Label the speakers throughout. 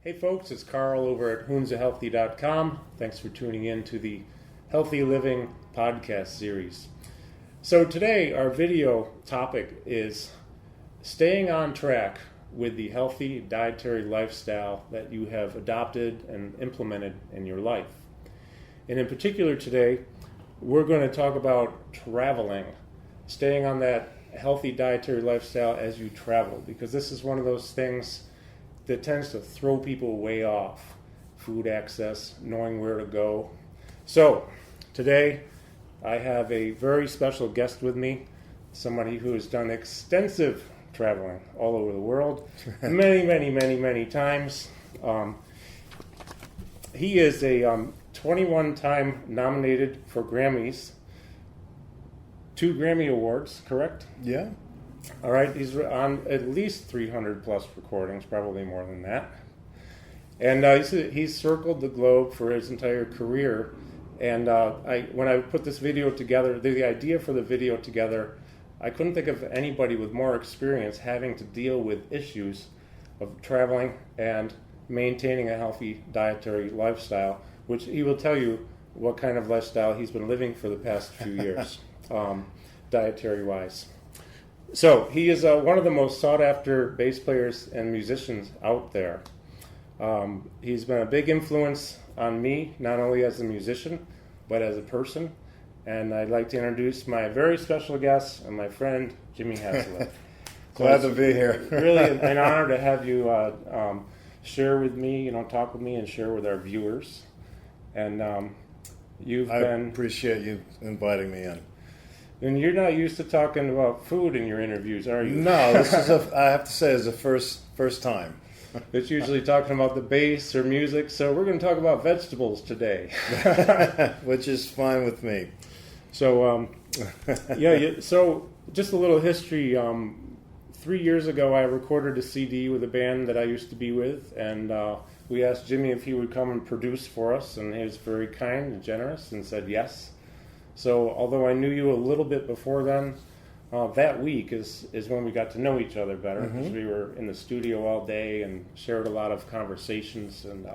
Speaker 1: Hey folks, it's Carl over at whomsahealthy.com. Thanks for tuning in to the Healthy Living podcast series. So today our video topic is staying on track with the healthy dietary lifestyle that you have adopted and implemented in your life. And in particular today, we're going to talk about traveling, staying on that healthy dietary lifestyle as you travel, because this is one of those things that tends to throw people way off. Food access, knowing where to go. So, today I have a very special guest with me, somebody who has done extensive traveling all over the world, many times. He is a 21-time nominated for Grammys, 2 Grammy Awards, correct?
Speaker 2: Yeah.
Speaker 1: All right, he's on at least 300 plus recordings, probably more than that. And he's circled the globe for his entire career. And when I put this video together, the idea for the video together, I couldn't think of anybody with more experience having to deal with issues of traveling and maintaining a healthy dietary lifestyle, which he will tell you what kind of lifestyle he's been living for the past few years, dietary-wise. So he is one of the most sought-after bass players and musicians out there. He's been a big influence on me, not only as a musician, but as a person. And I'd like to introduce my very special guest and my friend, Jimmy Haslip.
Speaker 2: Glad to be here.
Speaker 1: Really an honor to have you share with me, talk with me and share with our viewers. And I
Speaker 2: appreciate you inviting me in.
Speaker 1: And you're not used to talking about food in your interviews, are you?
Speaker 2: No, this is I have to say, is the first time.
Speaker 1: It's usually talking about the bass or music, so we're going to talk about vegetables today.
Speaker 2: Which is fine with me.
Speaker 1: So, so just a little history. 3 years ago, I recorded a CD with a band that I used to be with, and we asked Jimmy if he would come and produce for us, and he was very kind and generous and said yes. So although I knew you a little bit before then, that week is when we got to know each other better, because we were in the studio all day and shared a lot of conversations and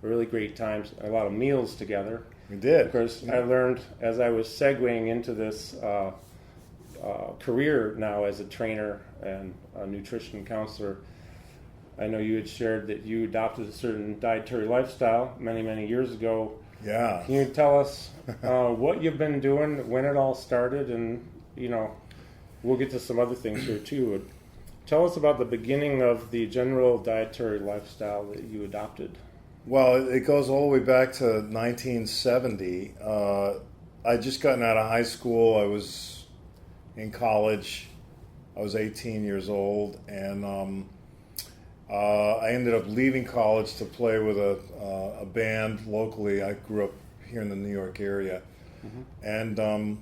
Speaker 1: really great times, a lot of meals together.
Speaker 2: We did.
Speaker 1: Of course, I learned as I was segueing into this career now as a trainer and a nutrition counselor, I know you had shared that you adopted a certain dietary lifestyle many years ago.
Speaker 2: Yeah.
Speaker 1: Can you tell us what you've been doing, when it all started, and, we'll get to some other things here too. Tell us about the beginning of the general dietary lifestyle that you adopted.
Speaker 2: Well, it goes all the way back to 1970. I'd just gotten out of high school. I was in college. I was 18 years old, and I ended up leaving college to play with a band locally. I grew up here in the New York area. And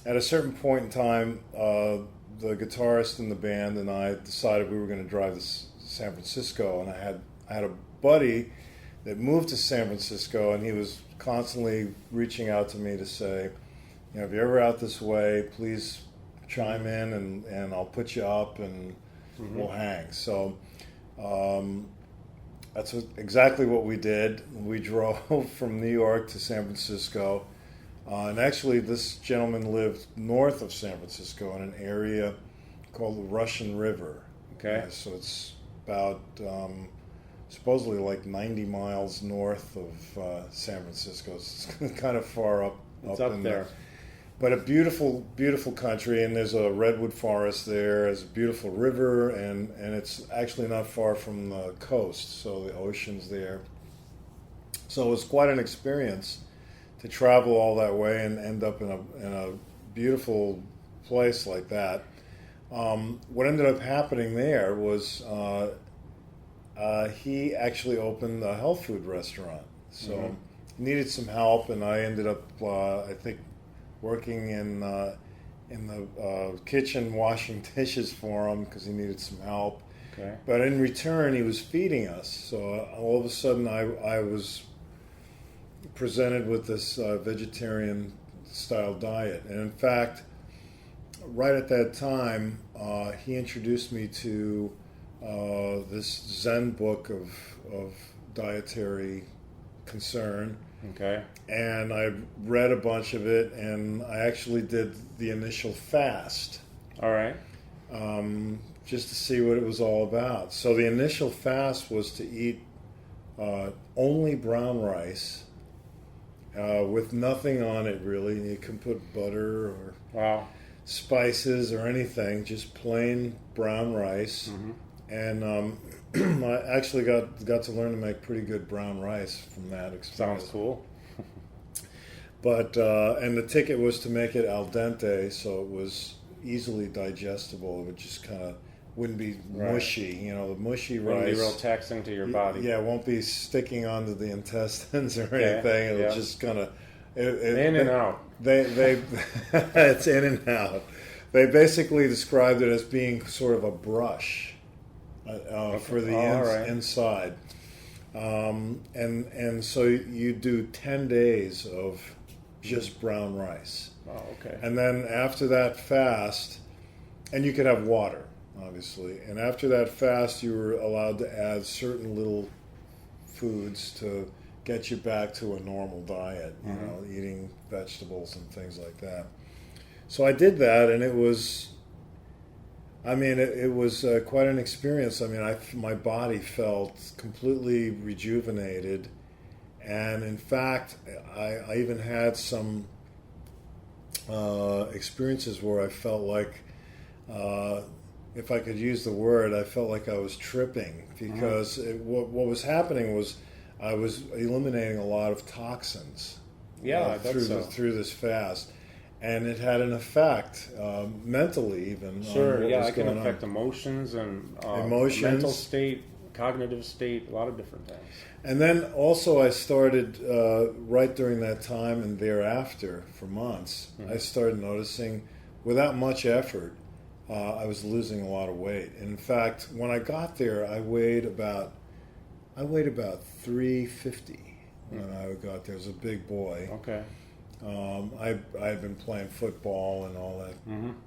Speaker 2: at a certain point in time, the guitarist in the band and I decided we were going to drive to San Francisco. And I had a buddy that moved to San Francisco, and he was constantly reaching out to me to say, if you're ever out this way, please chime in and I'll put you up and we'll hang. So that's exactly what we did. We drove from New York to San Francisco. And actually, this gentleman lived north of San Francisco in an area called the Russian River.
Speaker 1: Okay.
Speaker 2: So it's about supposedly like 90 miles north of San Francisco. It's kind of far up.
Speaker 1: It's up there.
Speaker 2: But a beautiful country, and there's a redwood forest there. There's a beautiful river, and it's actually not far from the coast, so the ocean's there. So it was quite an experience to travel all that way and end up in a beautiful place like that. What ended up happening there was he actually opened a health food restaurant. So he needed some help, and I ended up, I think, working in the kitchen washing dishes for him because he needed some help.
Speaker 1: Okay.
Speaker 2: But in return, he was feeding us. So all of a sudden, I was presented with this vegetarian style diet. And in fact, right at that time, he introduced me to this Zen book of dietary concern.
Speaker 1: Okay.
Speaker 2: And I read a bunch of it, and I actually did the initial fast.
Speaker 1: All right.
Speaker 2: Just to see what it was all about. So the initial fast was to eat only brown rice with nothing on it, really. You can put butter or
Speaker 1: Wow.
Speaker 2: spices or anything, just plain brown rice. And I actually got to learn to make pretty good brown rice from that experience.
Speaker 1: Sounds cool.
Speaker 2: But and the ticket was to make it al dente, so it was easily digestible. It would just kind of wouldn't be mushy, the mushy
Speaker 1: Wouldn't
Speaker 2: rice.
Speaker 1: be real taxing to your body.
Speaker 2: Yeah, it won't be sticking onto the intestines or anything. It'll just kind of
Speaker 1: in and out.
Speaker 2: They it's in and out. They basically described it as being sort of a brush for the inside. And so you do 10 days of just brown rice.
Speaker 1: Oh, okay.
Speaker 2: And then after that fast, and you could have water, obviously. And after that fast, you were allowed to add certain little foods to get you back to a normal diet, eating vegetables and things like that. So I did that, and it was quite an experience. I mean, my body felt completely rejuvenated. And in fact, I even had some experiences where I felt like, if I could use the word, I felt like I was tripping, because what was happening was I was eliminating a lot of toxins through this fast. And it had an effect, mentally even.
Speaker 1: Sure,
Speaker 2: on what was
Speaker 1: it can
Speaker 2: going
Speaker 1: affect
Speaker 2: on.
Speaker 1: emotions and
Speaker 2: Emotions.
Speaker 1: mental state, cognitive state, a lot of different things.
Speaker 2: And then also I started, right during that time and thereafter, for months, I started noticing, without much effort, I was losing a lot of weight. In fact, when I got there, I weighed about 350 when I got there. I was a big boy.
Speaker 1: Okay.
Speaker 2: I had been playing football and all that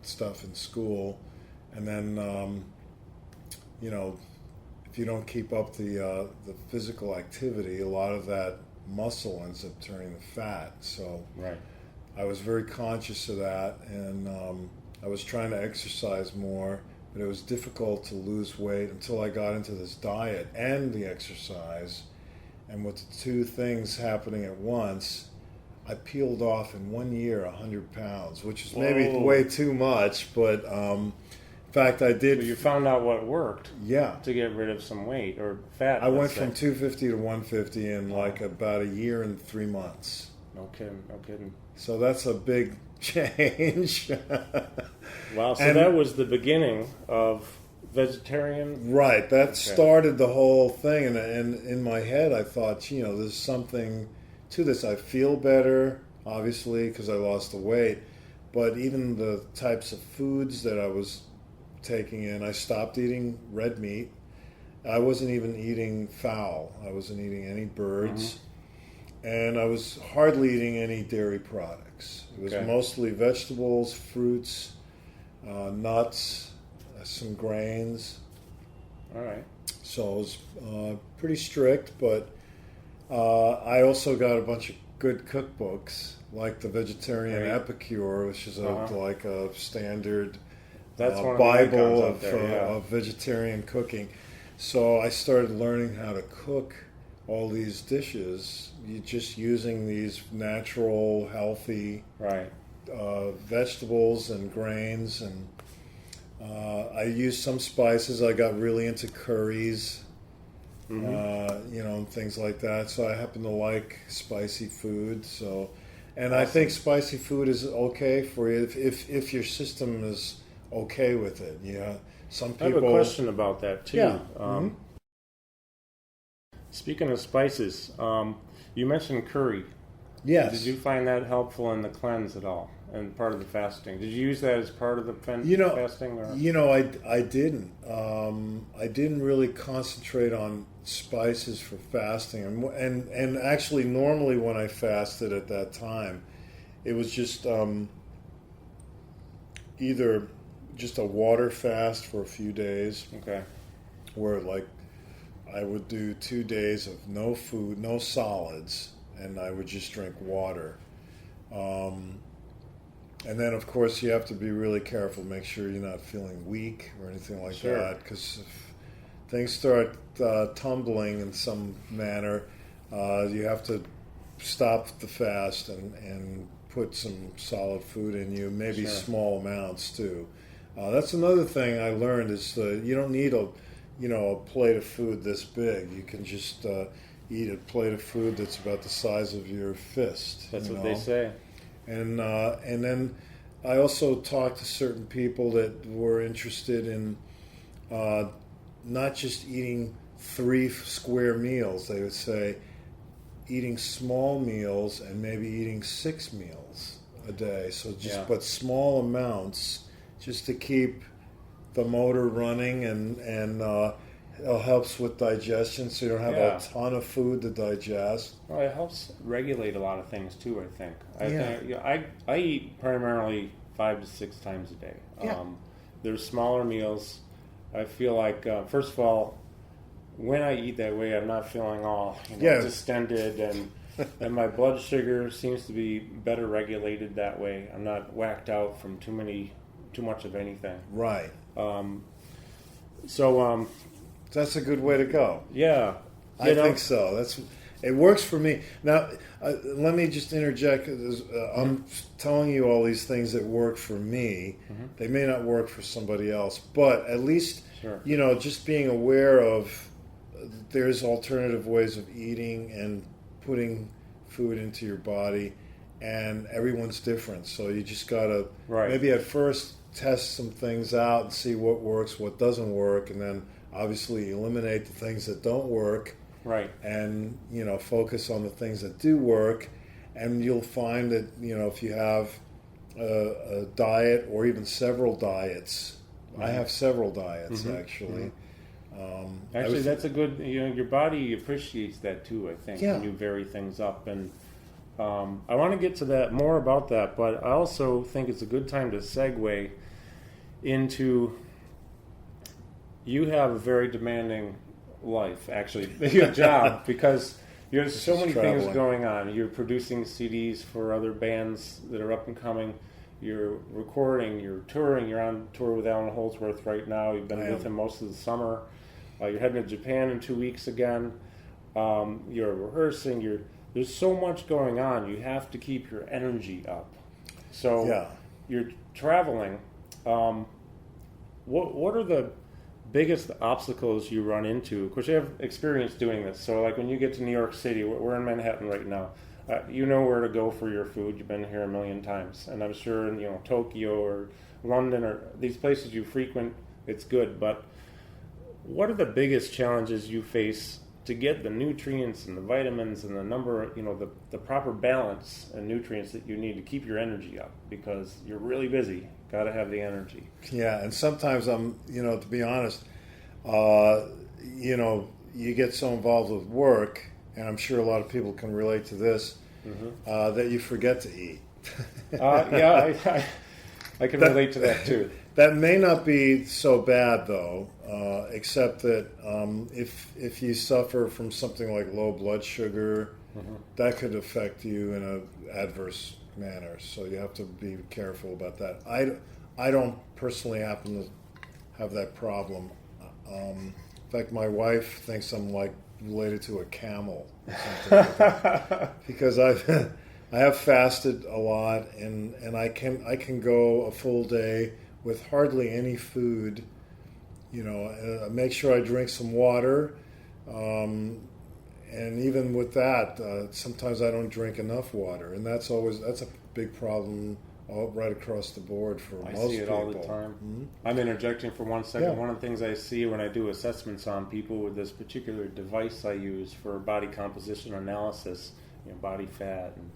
Speaker 2: stuff in school, and then if you don't keep up the physical activity, a lot of that muscle ends up turning to fat. So I was very conscious of that, and I was trying to exercise more, but it was difficult to lose weight until I got into this diet and the exercise, and with the two things happening at once, I peeled off in 1 year 100 pounds, which is maybe way too much, but in fact I did.
Speaker 1: So you found out what worked.
Speaker 2: Yeah.
Speaker 1: To get rid of some weight or fat.
Speaker 2: I went from 250 to 150 in like about a year and 3 months.
Speaker 1: No kidding.
Speaker 2: So that's a big change.
Speaker 1: Wow. So that was the beginning of vegetarian.
Speaker 2: Right. That started the whole thing, and in my head I thought, there's something to this. I feel better, obviously, because I lost the weight, but even the types of foods that I was taking in, I stopped eating red meat. I wasn't even eating fowl. I wasn't eating any birds, and I was hardly eating any dairy products. It was mostly vegetables, fruits, nuts, some grains.
Speaker 1: All right.
Speaker 2: So it was pretty strict, but I also got a bunch of good cookbooks, like the Vegetarian Epicure, which is like a standard Bible of vegetarian cooking. So I started learning how to cook all these dishes, just using these natural, healthy vegetables and grains, and I used some spices. I got really into curries. And things like that. So I happen to like spicy food. So, and I think spicy food is okay for you if your system is okay with it. Yeah, some people. I have
Speaker 1: a question about that too.
Speaker 2: Yeah.
Speaker 1: Speaking of spices, you mentioned curry.
Speaker 2: Yes.
Speaker 1: Did you find that helpful in the cleanse at all? And part of the fasting. Did you use that as part of the fasting? Or?
Speaker 2: I didn't. I didn't really concentrate on spices for fasting, and actually, normally when I fasted at that time, it was just either just a water fast for a few days, where like I would do 2 days of no food, no solids, and I would just drink water. And then, of course, you have to be really careful. Make sure you're not feeling weak or anything like
Speaker 1: Sure.
Speaker 2: that, because if things start tumbling in some manner, you have to stop the fast and put some solid food in you, maybe
Speaker 1: Sure.
Speaker 2: small amounts too. That's another thing I learned is you don't need a plate of food this big. You can just eat a plate of food that's about the size of your fist.
Speaker 1: That's
Speaker 2: you
Speaker 1: what
Speaker 2: know?
Speaker 1: they say.
Speaker 2: And then I also talked to certain people that were interested in not just eating 3 square meals. They would say eating small meals and maybe eating 6 meals a day. So just but small amounts, just to keep the motor running, and it helps with digestion, so you don't have a ton of food to digest.
Speaker 1: Well, it helps regulate a lot of things too, I think. I eat primarily 5 to 6 times a day.
Speaker 2: Yeah.
Speaker 1: There's smaller meals. I feel like, first of all, when I eat that way, I'm not feeling all distended, and my blood sugar seems to be better regulated that way. I'm not whacked out from too much of anything.
Speaker 2: Right.
Speaker 1: So
Speaker 2: that's a good way to go.
Speaker 1: Yeah,
Speaker 2: I think so. It works for me. Now, let me just interject. I'm telling you all these things that work for me. Mm-hmm. They may not work for somebody else, but at least just being aware of there's alternative ways of eating and putting food into your body, and everyone's different. So you just gotta maybe at first test some things out and see what works, what doesn't work, and then obviously eliminate the things that don't work.
Speaker 1: Right.
Speaker 2: And, focus on the things that do work. And you'll find that, if you have a diet or even several diets, I have several diets, actually.
Speaker 1: Actually, that's a good, your body appreciates that too, I think, when you vary things up. And I want to get to that, more about that, but I also think it's a good time to segue into, you have a very demanding life, actually, your job, because you have so many things going on. You're producing CDs for other bands that are up and coming. You're recording, you're touring, you're on tour with Alan Holdsworth right now. You've been with him most of the summer. You're heading to Japan in 2 weeks again. You're rehearsing. There's so much going on. You have to keep your energy up. So you're traveling. What are the biggest obstacles you run into? Of course, you have experience doing this. So, like when you get to New York City, we're in Manhattan right now. You know where to go for your food. You've been here a million times, and I'm sure in Tokyo or London or these places you frequent, it's good. But what are the biggest challenges you face to get the nutrients and the vitamins and the number, the proper balance and nutrients that you need to keep your energy up? Because you're really busy. Got to have the energy. Yeah,
Speaker 2: and sometimes I'm, to be honest, you get so involved with work, and I'm sure a lot of people can relate to this, that you forget to eat.
Speaker 1: I can relate to that too.
Speaker 2: That may not be so bad though, except that if you suffer from something like low blood sugar, that could affect you in an adverse manner. So you have to be careful about that. I don't personally happen to have that problem. In fact, my wife thinks I'm like related to a camel or something like that. Because I have fasted a lot, and I can go a full day with hardly any food. Make sure I drink some water, and even with that, sometimes I don't drink enough water, and that's a big problem right across the board for most people. I see it all the time. Mm-hmm. I'm interjecting for 1 second. Yeah. One of the things I see when I do assessments on people with this particular device I use for body composition analysis, body fat and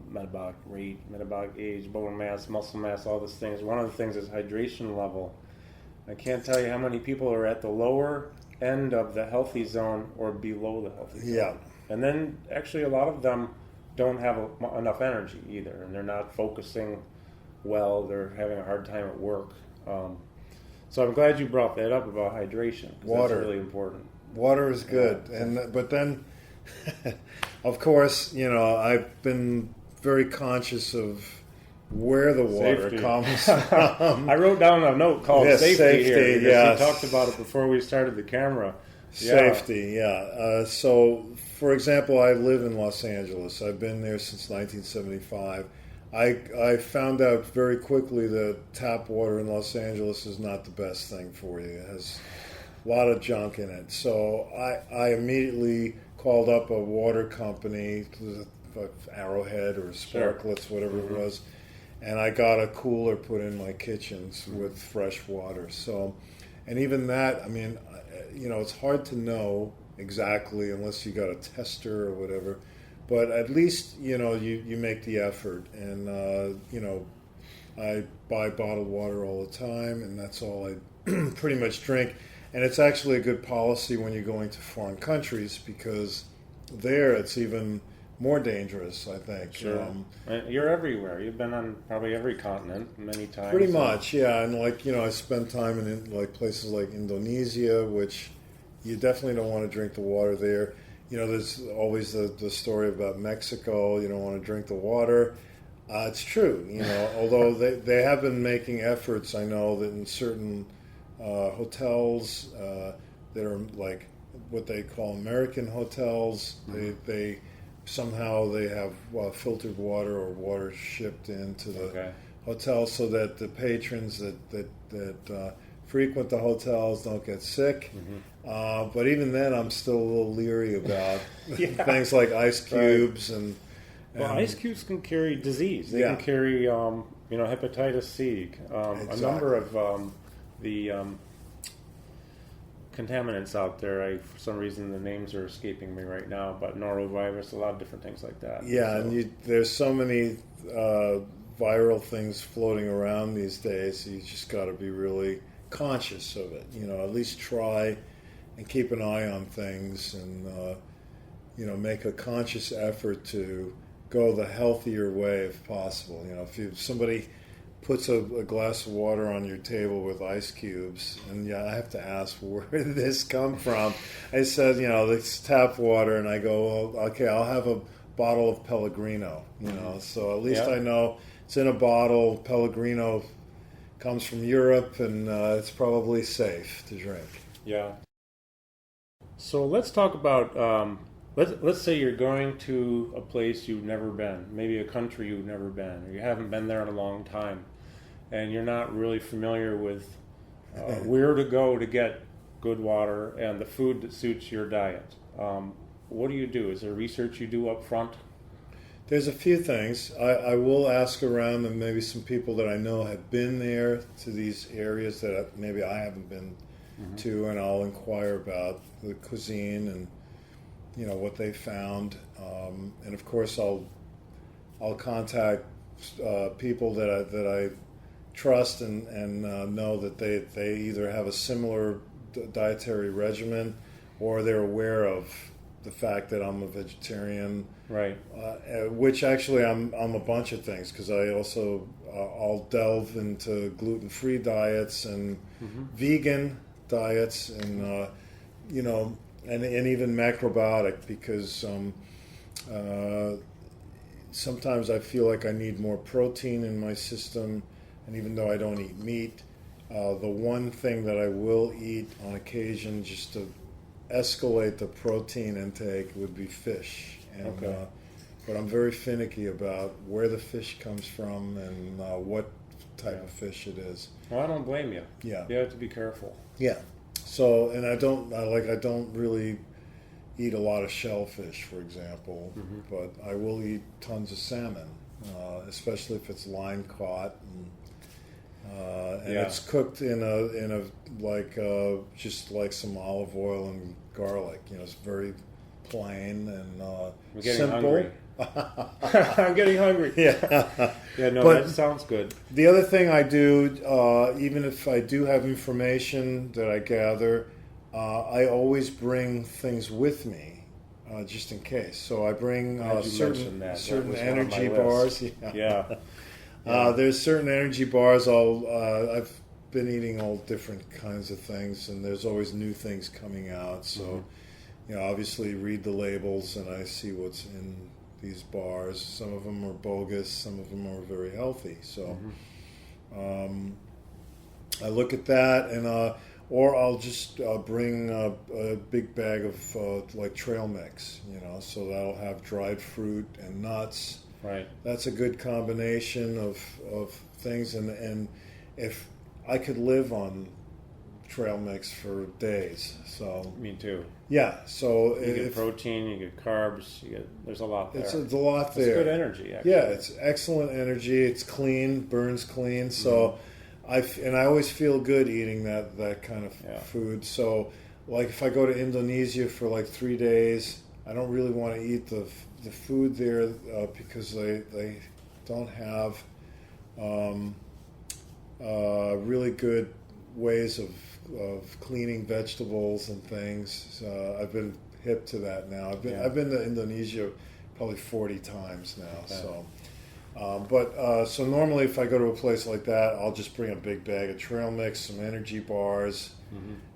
Speaker 2: metabolic rate, metabolic age, bone mass, muscle mass, all these things. One of the things is hydration level. I can't tell you how many people are at the lower end of the healthy zone or below the healthy zone. Yeah. And then actually a lot of them don't have enough energy either, and they're not focusing well. They're having a hard time at work. So I'm glad you brought that up about hydration. Water. That's really important. Water is good, but then, of course, I've been very conscious of where the water
Speaker 1: Safety.
Speaker 2: comes from.
Speaker 1: I wrote down a note called safety here, because
Speaker 2: yes.
Speaker 1: we talked about it before we started the camera.
Speaker 2: Safety, yeah. So, for example, I live in Los Angeles. I've been there since 1975. I found out very quickly that tap water in Los Angeles is not the best thing for you. It has a lot of junk in it. So I immediately called up a water company, Arrowhead or Sparklets, whatever it was, and I got a cooler put in my kitchens with fresh water. So, and even that, I mean, it's hard to know exactly unless you got a tester or whatever. But at least, you make the effort. And, I buy bottled water all the time, and that's all I pretty much drink. And it's actually a good policy when you're going to foreign countries, because there it's even more dangerous, I think.
Speaker 1: Sure. You're everywhere. You've been on probably every continent many times.
Speaker 2: Pretty much, yeah. And I spent time in places like Indonesia, which you definitely don't want to drink the water there. There's always the story about Mexico. You don't want to drink the water. It's true, although they have been making efforts. I know that in certain hotels that are like what they call American hotels, they somehow they have filtered water or water shipped into the hotel so that the patrons that frequent the hotels don't get sick. But even then, I'm still a little leery about things like ice cubes and
Speaker 1: ice cubes can carry disease. They can carry hepatitis C, a number of the contaminants out there. For some reason the names are escaping me right now, but norovirus, a lot of different things like that.
Speaker 2: Yeah, so. And there's so many viral things floating around these days. You just got to be really conscious of it. At least try and keep an eye on things, and make a conscious effort to go the healthier way if possible. If somebody puts a glass of water on your table with ice cubes, and I have to ask, where did this come from? I said, it's tap water, and I go, well, okay, I'll have a bottle of Pellegrino, so at least I know it's in a bottle. Pellegrino comes from Europe, and it's probably safe to drink.
Speaker 1: Yeah. So let's talk about, let's say you're going to a place you've never been, maybe a country you've never been, or you haven't been there in a long time, and you're not really familiar with where to go to get good water and the food that suits your diet. What do you do? Is there research you do up front?
Speaker 2: There's a few things. I will ask around, and maybe some people that I know have been there to these areas that maybe I haven't been to, and I'll inquire about the cuisine and what they found. And of course, I'll contact people that I trust and know that they either have a similar dietary regimen, or they're aware of the fact that I'm a vegetarian.
Speaker 1: Right.
Speaker 2: Which actually I'm a bunch of things, because I also I'll delve into gluten-free diets and vegan diets, and and even macrobiotic, because sometimes I feel like I need more protein in my system, and even though I don't eat meat, the one thing that I will eat on occasion just to escalate the protein intake would be fish. And, but I'm very finicky about where the fish comes from and what type of fish it is.
Speaker 1: Well, I don't blame you.
Speaker 2: Yeah.
Speaker 1: You have to be careful.
Speaker 2: Yeah. So, and I don't really eat a lot of shellfish, for example, but I will eat tons of salmon, especially if it's line caught, and it's cooked in a just like some olive oil and garlic. It's very plain and
Speaker 1: I'm getting
Speaker 2: simple.
Speaker 1: Hungry. I'm getting hungry.
Speaker 2: Yeah.
Speaker 1: Yeah, no,
Speaker 2: But
Speaker 1: that sounds good.
Speaker 2: The other thing I do, even if I do have information that I gather, I always bring things with me, just in case. So I bring certain energy bars.
Speaker 1: Yeah.
Speaker 2: There's certain energy bars. I've been eating all different kinds of things, and there's always new things coming out. So, obviously read the labels, and I see what's in these bars. Some of them are bogus, some of them are very healthy. So, I look at that, and or I'll just bring a big bag of like trail mix, so that'll have dried fruit and nuts.
Speaker 1: Right.
Speaker 2: That's a good combination of things, and if I could live on trail mix for days. So
Speaker 1: me too.
Speaker 2: Yeah. So
Speaker 1: you get protein, you get carbs, there's a lot there.
Speaker 2: It's a lot there.
Speaker 1: It's good energy, actually.
Speaker 2: Yeah, it's excellent energy. It's clean, burns clean. So I always feel good eating that kind of food. So like if I go to Indonesia for like 3 days, I don't really want to eat the food there because they don't have really good ways of cleaning vegetables and things. So I've been hip to that now. I've been to Indonesia probably 40 times now. Okay. So normally if I go to a place like that, I'll just bring a big bag of trail mix, some energy bars,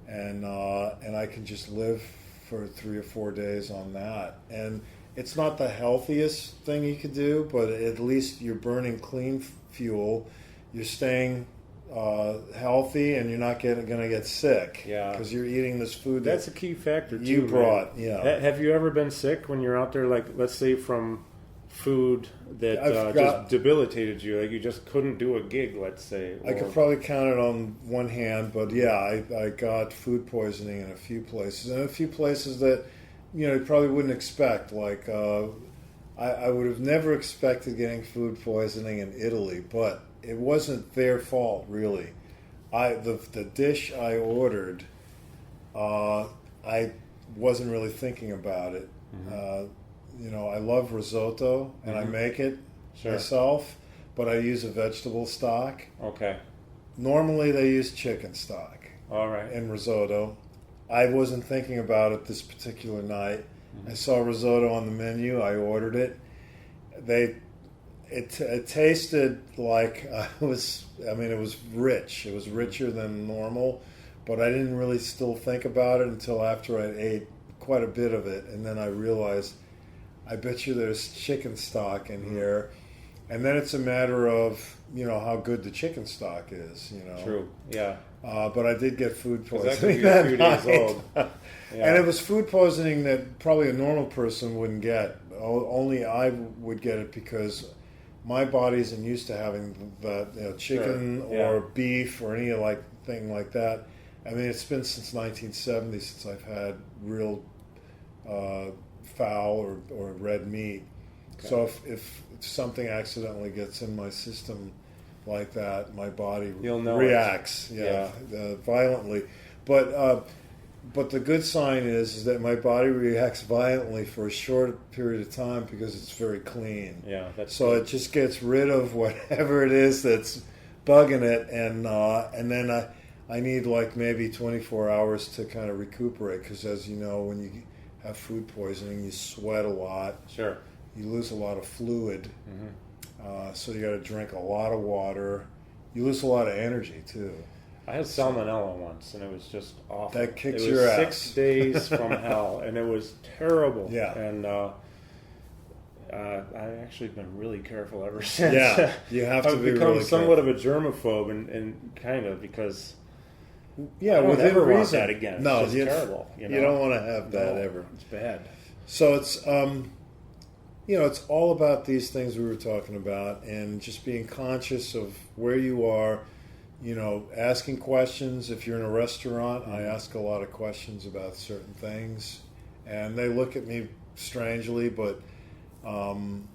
Speaker 2: and I can just live for 3 or 4 days on that. And it's not the healthiest thing you could do, but at least you're burning clean fuel. You're staying healthy, and you're not going to get sick. Yeah, because you're eating this food
Speaker 1: that's a key factor too.
Speaker 2: You brought.
Speaker 1: Man. Yeah. Have you ever been sick when you're out there? Like, let's say from food that just debilitated you, like you just couldn't do a gig. Let's say.
Speaker 2: I could probably count it on one hand, but yeah, I got food poisoning in a few places, and a few places that you probably wouldn't expect. Like I would have never expected getting food poisoning in Italy, but it wasn't their fault, really. The dish I ordered, I wasn't really thinking about it. I love risotto, and I make it myself, but I use a vegetable stock.
Speaker 1: Okay.
Speaker 2: Normally they use chicken stock.
Speaker 1: All right.
Speaker 2: In risotto. I wasn't thinking about it this particular night. I saw risotto on the menu. I ordered it. It tasted like it was rich. It was richer than normal, but I didn't really still think about it until after I ate quite a bit of it, and then I realized, I bet you there's chicken stock in here, and then it's a matter of how good the chicken stock is.
Speaker 1: True. Yeah.
Speaker 2: But I did get food
Speaker 1: That
Speaker 2: poisoning
Speaker 1: could be a few days old.
Speaker 2: And it was food poisoning that probably a normal person wouldn't get. Only I would get it because my body isn't used to having that chicken or beef or any thing like that. I mean, it's been since 1970 since I've had real fowl or red meat. Okay. So if something accidentally gets in my system like that, my body reacts violently. But the good sign is that my body reacts violently for a short period of time because it's very clean.
Speaker 1: Yeah,
Speaker 2: so good. It just gets rid of whatever it is that's bugging it, and then I need like maybe 24 hours to kind of recuperate, because as you know, when you have food poisoning, you sweat a lot.
Speaker 1: Sure.
Speaker 2: You lose a lot of fluid. So you got to drink a lot of water. You lose a lot of energy too.
Speaker 1: I had salmonella once, and it was just awful.
Speaker 2: That kicks your ass.
Speaker 1: It was 6 days from hell, and it was terrible.
Speaker 2: Yeah.
Speaker 1: And I've actually been really careful ever since.
Speaker 2: Yeah, you have to be really careful.
Speaker 1: I've become somewhat of a germaphobe, and kind of because I don't
Speaker 2: within
Speaker 1: ever
Speaker 2: reason.
Speaker 1: Want that again.
Speaker 2: No,
Speaker 1: it's just terrible.
Speaker 2: You don't want to have that ever.
Speaker 1: It's bad.
Speaker 2: So it's it's all about these things we were talking about, and just being conscious of where you are. Asking questions. If you're in a restaurant, I ask a lot of questions about certain things, and they look at me strangely, but I'm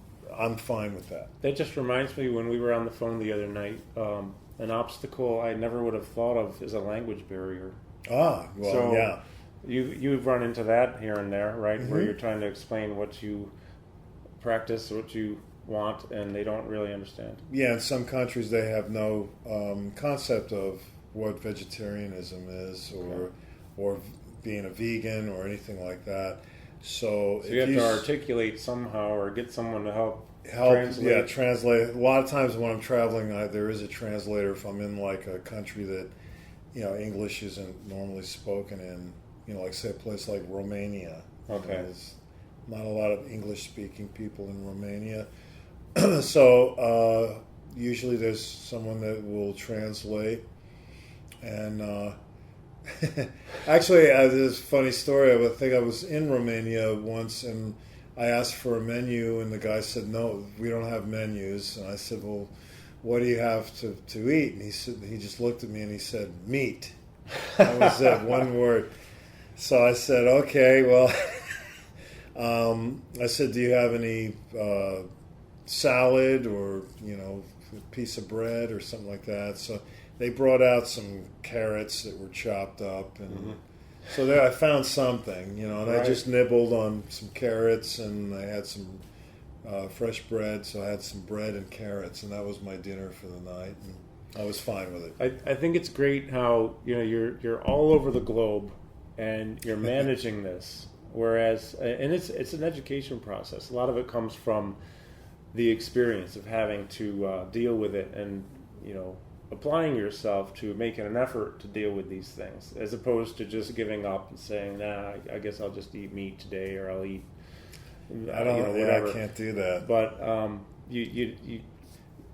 Speaker 2: fine with that.
Speaker 1: That just reminds me, when we were on the phone the other night, an obstacle I never would have thought of is a language barrier. You've run into that here and there, right? Mm-hmm. Where you're trying to explain what you practice, what you want, and they don't really understand.
Speaker 2: Yeah, in some countries they have no concept of what vegetarianism is, or being a vegan or anything like that. So
Speaker 1: you have to articulate somehow, or get someone to help
Speaker 2: help.
Speaker 1: translate?
Speaker 2: Yeah, translate. A lot of times when I'm traveling, there is a translator if I'm in like a country that English isn't normally spoken in. Like say a place like Romania.
Speaker 1: Okay.
Speaker 2: There's not a lot of English-speaking people in Romania, so usually there's someone that will translate. And actually, there's a funny story. I think I was in Romania once, and I asked for a menu, and the guy said, "No, we don't have menus." And I said, "Well, what do you have to eat?" And he just looked at me and he said, "Meat." That was it, one word. So I said, "Okay, well," I said, "Do you have any salad or a piece of bread or something like that?" So they brought out some carrots that were chopped up, and so there I found something, and I just nibbled on some carrots, and I had some fresh bread, so I had some bread and carrots, and that was my dinner for the night, and I was fine with it.
Speaker 1: I think it's great how you're all over the globe, and you're managing this. Whereas, and it's an education process. A lot of it comes from the experience of having to deal with it, and applying yourself to making an effort to deal with these things, as opposed to just giving up and saying, "Nah, I guess I'll just eat meat today, or I'll eat." Whatever.
Speaker 2: I can't do that.
Speaker 1: But you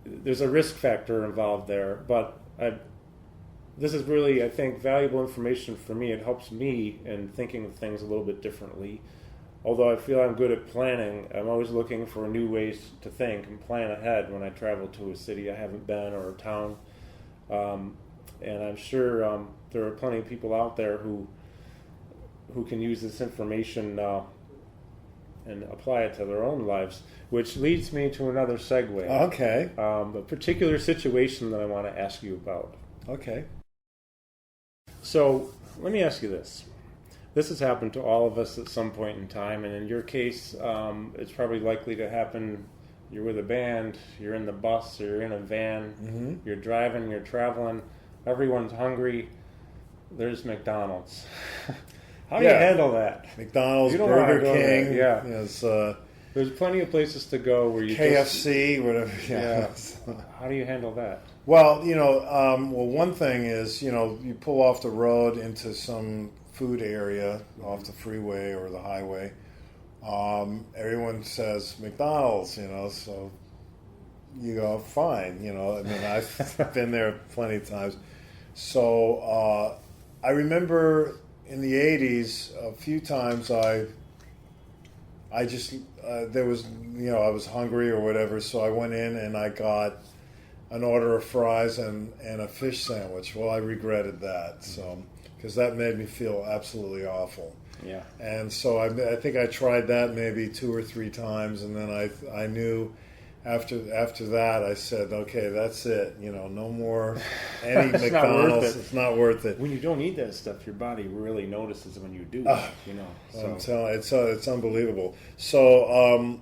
Speaker 1: there's a risk factor involved there. But this is really, I think, valuable information for me. It helps me in thinking of things a little bit differently. Although I feel I'm good at planning, I'm always looking for new ways to think and plan ahead when I travel to a city I haven't been, or a town. And I'm sure there are plenty of people out there who can use this information and apply it to their own lives, which leads me to another segue.
Speaker 2: Okay.
Speaker 1: A particular situation that I want to ask you about.
Speaker 2: Okay.
Speaker 1: So let me ask you this. This has happened to all of us at some point in time, and in your case, it's probably likely to happen. You're with a band, you're in the bus, or you're in a van, you're driving, you're traveling, everyone's hungry, there's McDonald's. How do you handle that?
Speaker 2: McDonald's, Burger King,
Speaker 1: yes. There's plenty of places to go where you
Speaker 2: KFC, whatever.
Speaker 1: Yeah. How do you handle that?
Speaker 2: Well, one thing is, you pull off the road into some food area off the freeway or the highway. Everyone says McDonald's, so you go, fine, I've been there plenty of times. So I remember in the 80s, a few times I just, there was, I was hungry or whatever, so I went in and I got an order of fries and a fish sandwich. Well, I regretted that, because that made me feel absolutely awful.
Speaker 1: Yeah.
Speaker 2: And so I think I tried that maybe 2 or 3 times, and then I knew after that I said, okay, that's it. No more any McDonald's. It's not worth it.
Speaker 1: When you don't eat that stuff, your body really notices when you do. So.
Speaker 2: I'm telling you, it's unbelievable. So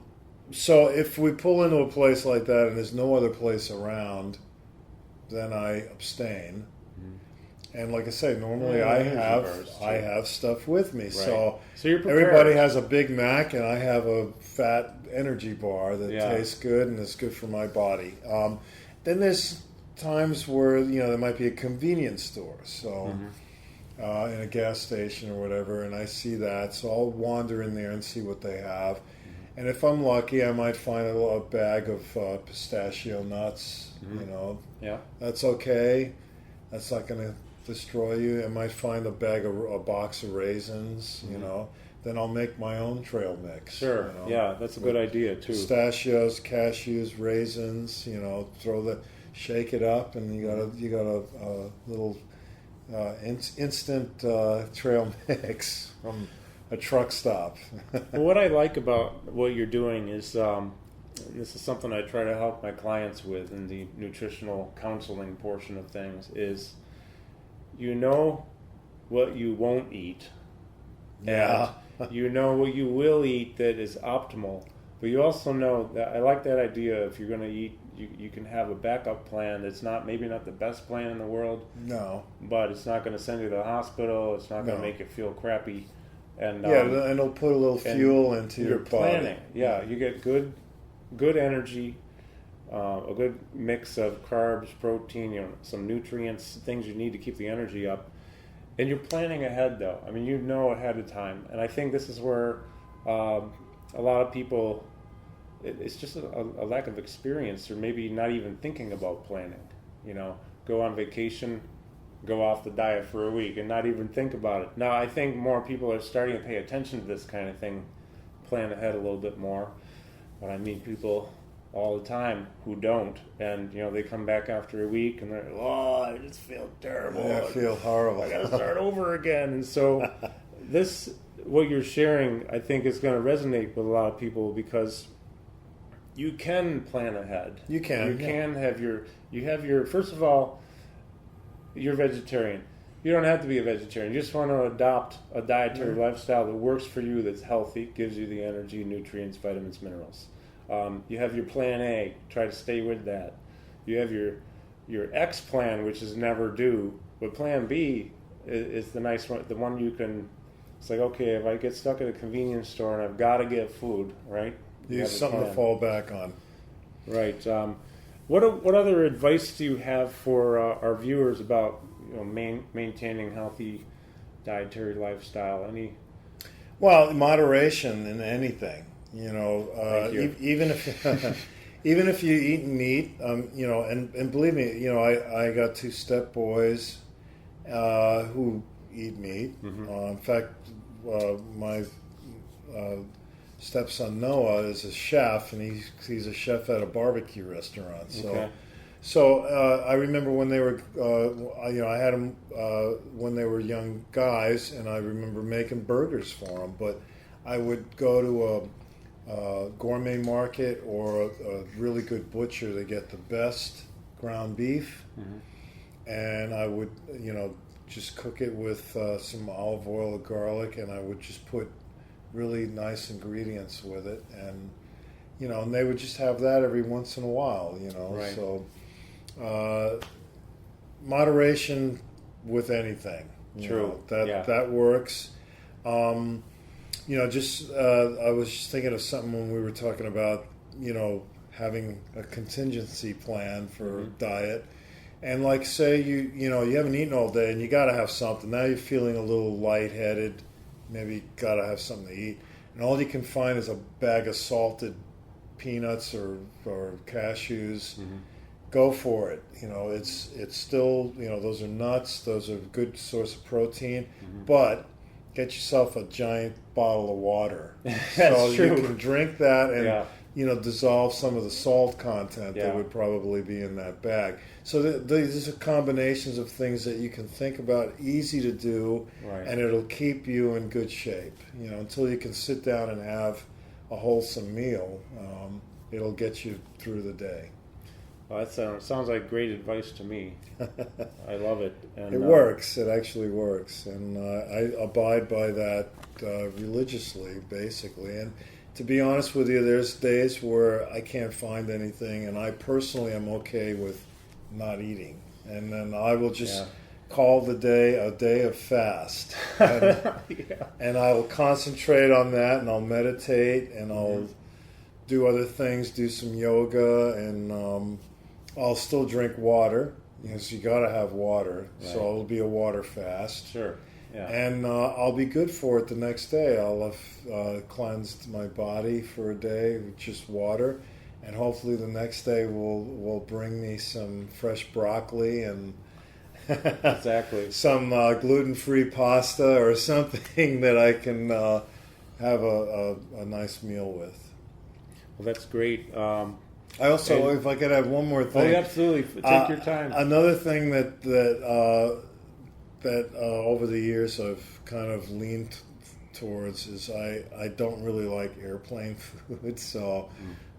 Speaker 2: if we pull into a place like that and there's no other place around, then I abstain. And like I say, normally I have stuff with me. Right. So
Speaker 1: you're prepared.
Speaker 2: Everybody has a Big Mac, and I have a fat energy bar that tastes good and is good for my body. Then there's times where there might be a convenience store, so in a gas station or whatever, and I see that, so I'll wander in there and see what they have. And if I'm lucky, I might find a bag of pistachio nuts. That's okay. That's not going to destroy you. I might find a box of raisins, then I'll make my own trail mix.
Speaker 1: Sure. Yeah, that's a good idea too.
Speaker 2: Pistachios, cashews, raisins, shake it up, and you got a little instant trail mix from a truck stop.
Speaker 1: Well, what I like about what you're doing is this is something I try to help my clients with in the nutritional counseling portion of things, is what you won't eat.
Speaker 2: Yeah.
Speaker 1: And what you will eat that is optimal. But you also know that I like that idea. If you're going to eat, you can have a backup plan that's maybe not the best plan in the world.
Speaker 2: No.
Speaker 1: But it's not going to send you to the hospital. It's not going to make you feel crappy. And
Speaker 2: and it'll put a little fuel into your
Speaker 1: planning.
Speaker 2: body.
Speaker 1: Yeah, you get good good energy, a good mix of carbs, protein, some nutrients, things you need to keep the energy up. And you're planning ahead, though. I mean, you know ahead of time. And I think this is where a lot of people, it's just a lack of experience, or maybe not even thinking about planning. Go on vacation, go off the diet for a week, and not even think about it. Now, I think more people are starting to pay attention to this kind of thing, plan ahead a little bit more. But I meet people all the time who don't, and they come back after a week and they're like, oh, I just feel terrible.
Speaker 2: Yeah, I feel horrible.
Speaker 1: I gotta start over again. And so what you're sharing, I think, is going to resonate with a lot of people, because you can plan ahead.
Speaker 2: You can
Speaker 1: have your first of all, you're vegetarian. You don't have to be a vegetarian. You just want to adopt a dietary lifestyle that works for you, that's healthy, gives you the energy, nutrients, vitamins, minerals. You have your plan A, try to stay with that. You have your X plan, which is never do, but plan B is the nice one, the one you can, it's like, okay, if I get stuck at a convenience store and I've got to get food, right?
Speaker 2: You have something to fall back on.
Speaker 1: Right. What other advice do you have for our viewers about maintaining healthy dietary lifestyle?
Speaker 2: Well, moderation in anything. Even if you eat meat, and believe me, I got two step-boys who eat meat.
Speaker 1: Mm-hmm.
Speaker 2: In fact, my stepson Noah is a chef, and he's a chef at a barbecue restaurant. So I remember when they were, I had them when they were young guys, and I remember making burgers for them. But I would go to a gourmet market or a really good butcher to get the best ground beef, and I would, just cook it with some olive oil or garlic, and I would just put really nice ingredients with it, and and they would just have that every once in a while,
Speaker 1: Right.
Speaker 2: So moderation with anything.
Speaker 1: True.
Speaker 2: That works. I was just thinking of something when we were talking about, having a contingency plan for diet. And like, say you haven't eaten all day and you got to have something. Now you're feeling a little lightheaded. Maybe got to have something to eat. And all you can find is a bag of salted peanuts or cashews. Go for it. It's still, those are nuts. Those are a good source of protein. But get yourself a giant bottle of water. So
Speaker 1: true.
Speaker 2: You can drink that and dissolve some of the salt content that would probably be in that bag. So these are combinations of things that you can think about, easy to do, and it'll keep you in good shape. Until you can sit down and have a wholesome meal, it'll get you through the day.
Speaker 1: Well, that sounds like great advice to me. I love it. And,
Speaker 2: it works. It actually works. And I abide by that religiously, basically. And to be honest with you, there's days where I can't find anything, and I personally am okay with not eating. And then I will just call the day a day of fast. And, and I will concentrate on that, and I'll meditate, and I'll do other things, do some yoga, and I'll still drink water, so you got to have water. Right. So it'll be a water fast.
Speaker 1: Sure. Yeah.
Speaker 2: And I'll be good for it the next day. I'll have cleansed my body for a day with just water, and hopefully the next day will bring me some fresh broccoli and
Speaker 1: exactly
Speaker 2: some gluten-free pasta or something that I can have a nice meal with.
Speaker 1: Well, that's great.
Speaker 2: I also, if I could have one more thing.
Speaker 1: Oh, absolutely. Take your time.
Speaker 2: Another thing that over the years I've kind of leaned towards is I don't really like airplane food. So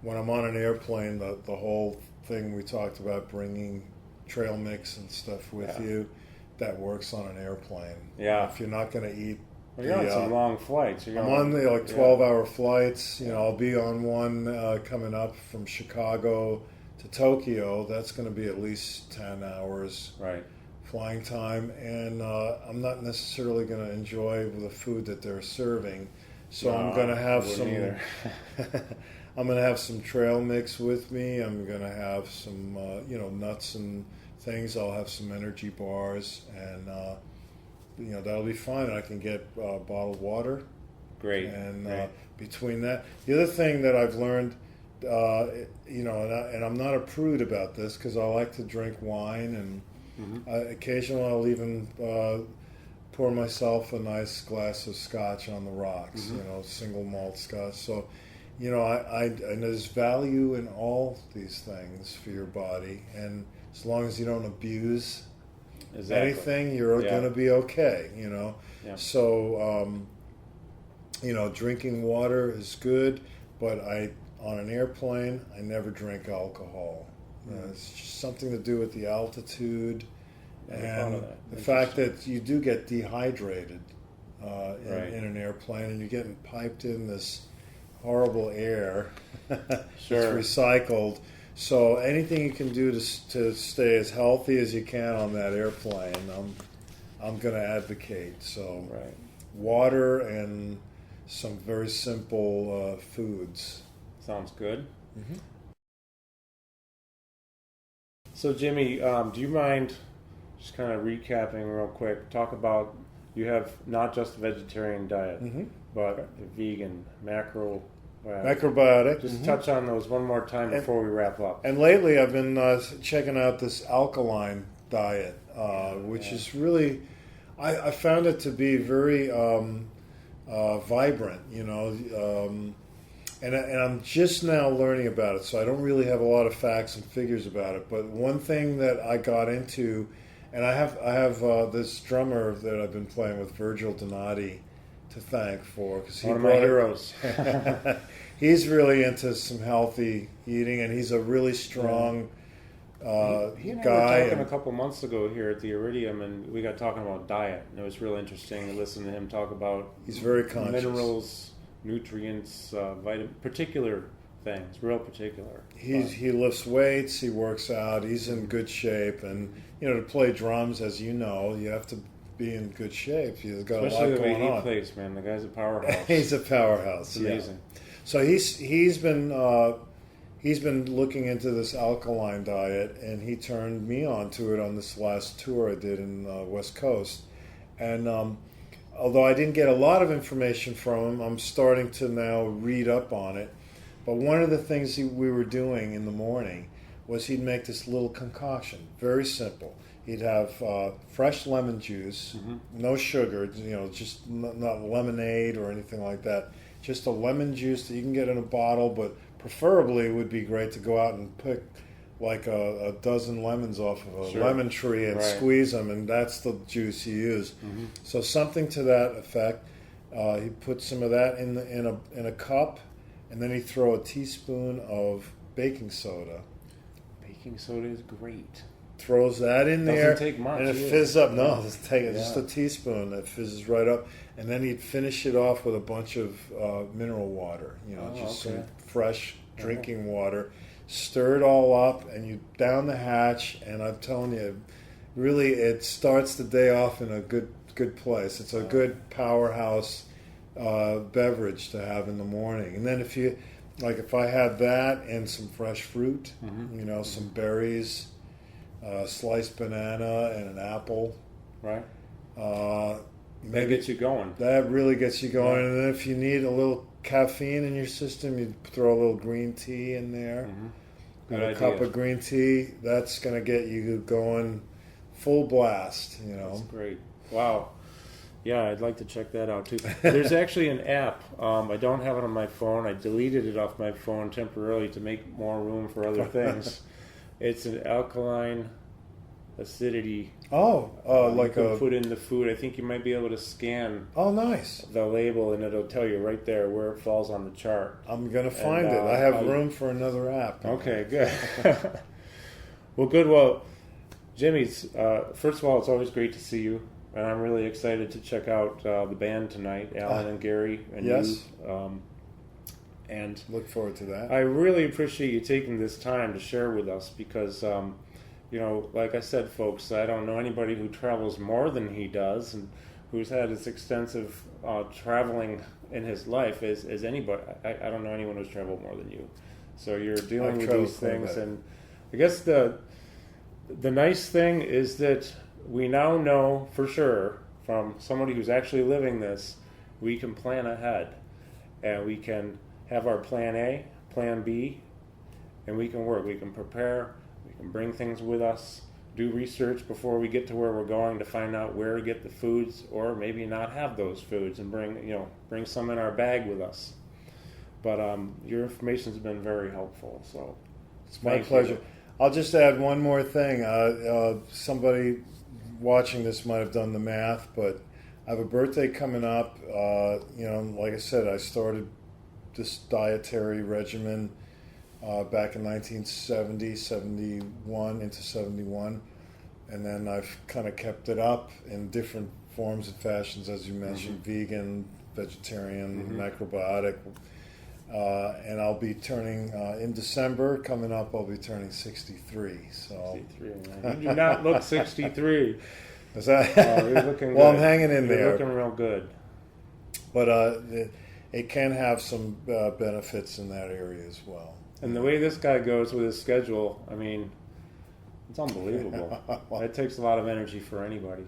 Speaker 2: when I'm on an airplane, the whole thing we talked about, bringing trail mix and stuff with you, that works on an airplane.
Speaker 1: Yeah.
Speaker 2: If you're not going to eat.
Speaker 1: Well, you're on some long flights.
Speaker 2: I'm on the 12-hour flights. I'll be on one coming up from Chicago to Tokyo. That's going to be at least 10 hours flying time, and I'm not necessarily going to enjoy the food that they're serving. So I'm going to have some. I'm going to have some trail mix with me. I'm going to have some, nuts and things. I'll have some energy bars, and that'll be fine. I can get bottled water.
Speaker 1: Great.
Speaker 2: And between that, the other thing that I've learned, and I'm not a prude about this because I like to drink wine, and occasionally I'll even pour myself a nice glass of scotch on the rocks, single malt scotch. So, I there's value in all these things for your body, and as long as you don't abuse anything, you're going to be okay, Yeah. So, drinking water is good, but on an airplane, I never drink alcohol. It's just something to do with the altitude and the fact that you do get dehydrated in an airplane, and you're getting piped in this horrible air that's recycled. So anything you can do to stay as healthy as you can on that airplane, I'm going to advocate. So water and some very simple foods.
Speaker 1: Sounds good. So Jimmy, do you mind just kind of recapping real quick? Talk about, you have not just a vegetarian diet, but a vegan,
Speaker 2: macrobiotic.
Speaker 1: Just touch on those one more time before we wrap up.
Speaker 2: And lately I've been checking out this Alkaline Diet, which is really, I found it to be very vibrant, and I'm just now learning about it, so I don't really have a lot of facts and figures about it. But one thing that I got into, and I have this drummer that I've been playing with, Virgil Donati, to thank for, because
Speaker 1: one of my heroes.
Speaker 2: He's really into some healthy eating, and he's a really strong
Speaker 1: he and I
Speaker 2: guy.
Speaker 1: were talking a couple months ago here at the Iridium, and we got talking about diet, and it was real interesting to listen to him talk about.
Speaker 2: He's very conscious.
Speaker 1: Minerals, nutrients, particular things, real particular.
Speaker 2: He lifts weights, he works out, he's in good shape, and to play drums, as you know, you have to be in good shape. He's got
Speaker 1: especially
Speaker 2: a lot going on.
Speaker 1: The way he plays, man. The guy's a powerhouse.
Speaker 2: He's a powerhouse.
Speaker 1: It's amazing.
Speaker 2: Yeah. So he's been looking into this alkaline diet, and he turned me on to it on this last tour I did in West Coast. And although I didn't get a lot of information from him, I'm starting to now read up on it. But one of the things we were doing in the morning was he'd make this little concoction, very simple. He'd have fresh lemon juice, no sugar, just not lemonade or anything like that. Just a lemon juice that you can get in a bottle, but preferably it would be great to go out and pick like a dozen lemons off of a lemon tree and squeeze them, and that's the juice you use. So something to that effect. He put some of that in a cup, and then he'd throw a teaspoon of baking soda.
Speaker 1: Baking soda is great.
Speaker 2: Throws that in there,
Speaker 1: doesn't take much,
Speaker 2: and it fizzes up. No, just a teaspoon that fizzes right up, and then he'd finish it off with a bunch of mineral water. Some fresh drinking water. Stir it all up, and you down the hatch. And I'm telling you, really, it starts the day off in a good place. It's a good powerhouse beverage to have in the morning. And then if I had that and some fresh fruit, some berries. Sliced banana and an apple.
Speaker 1: Right.
Speaker 2: Maybe
Speaker 1: that gets you going.
Speaker 2: That really gets you going. And then if you need a little caffeine in your system, you throw a little green tea in there.
Speaker 1: Good
Speaker 2: a
Speaker 1: idea.
Speaker 2: cup of green tea. That's going to get you going full blast.
Speaker 1: That's great. Wow. Yeah, I'd like to check that out too. There's actually an app. I don't have it on my phone. I deleted it off my phone temporarily to make more room for other things. It's an alkaline acidity.
Speaker 2: Oh,
Speaker 1: you can put in the food. I think you might be able to scan.
Speaker 2: Oh, nice.
Speaker 1: The label, and it'll tell you right there where it falls on the chart.
Speaker 2: I'm gonna find it. I have room for another app.
Speaker 1: Okay, good. Well, good. Well, Jimmy's. First of all, it's always great to see you, and I'm really excited to check out the band tonight, Alan and Gary, and
Speaker 2: yes.
Speaker 1: you. And
Speaker 2: look forward to that.
Speaker 1: I really appreciate you taking this time to share with us because, like I said, folks, I don't know anybody who travels more than he does, and who's had as extensive traveling in his life as anybody. I don't know anyone who's traveled more than you. So you're dealing with these things, and I guess the nice thing is that we now know for sure from somebody who's actually living this, we can plan ahead, and we can have our plan A, plan B, and we can work. We can prepare. We can bring things with us. Do research before we get to where we're going to find out where to get the foods, or maybe not have those foods and bring some in our bag with us. But your information has been very helpful, so
Speaker 2: it's my pleasure. I'll just add one more thing. Somebody watching this might have done the math, but I have a birthday coming up. Like I said, I started this dietary regimen back in 1970, 71 into 71, and then I've kind of kept it up in different forms and fashions, as you mentioned, vegan, vegetarian, macrobiotic, and I'll be turning, in December coming up, I'll be turning 63. So
Speaker 1: 63, man. You do not look 63.
Speaker 2: Is that?
Speaker 1: You're looking
Speaker 2: well,
Speaker 1: good.
Speaker 2: I'm hanging in there.
Speaker 1: You're looking real good.
Speaker 2: But it can have some benefits in that area as well.
Speaker 1: And the way this guy goes with his schedule, I mean, it's unbelievable. It takes a lot of energy for anybody.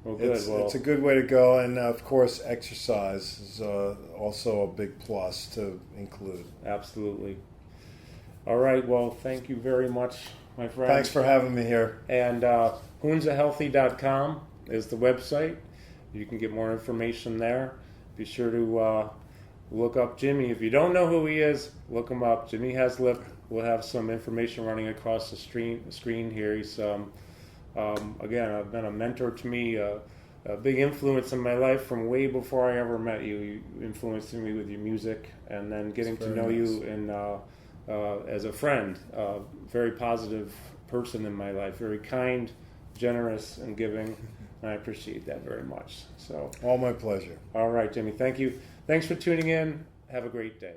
Speaker 1: Well, good.
Speaker 2: It's a good way to go, and of course, exercise is also a big plus to include.
Speaker 1: Absolutely. All right. Well, thank you very much, my friend.
Speaker 2: Thanks for having me here.
Speaker 1: And hunzahealthy.com is the website. You can get more information there. Be sure to look up Jimmy. If you don't know who he is, look him up. Jimmy Haslip. We'll have some information running across the screen here. He's, again, I've been a mentor to me, a big influence in my life from way before I ever met you. You influenced me with your music, and then getting to know you as a friend. Very positive person in my life. Very kind, generous, and giving. I appreciate that very much. So,
Speaker 2: all my pleasure.
Speaker 1: All right, Jimmy. Thank you. Thanks for tuning in. Have a great day.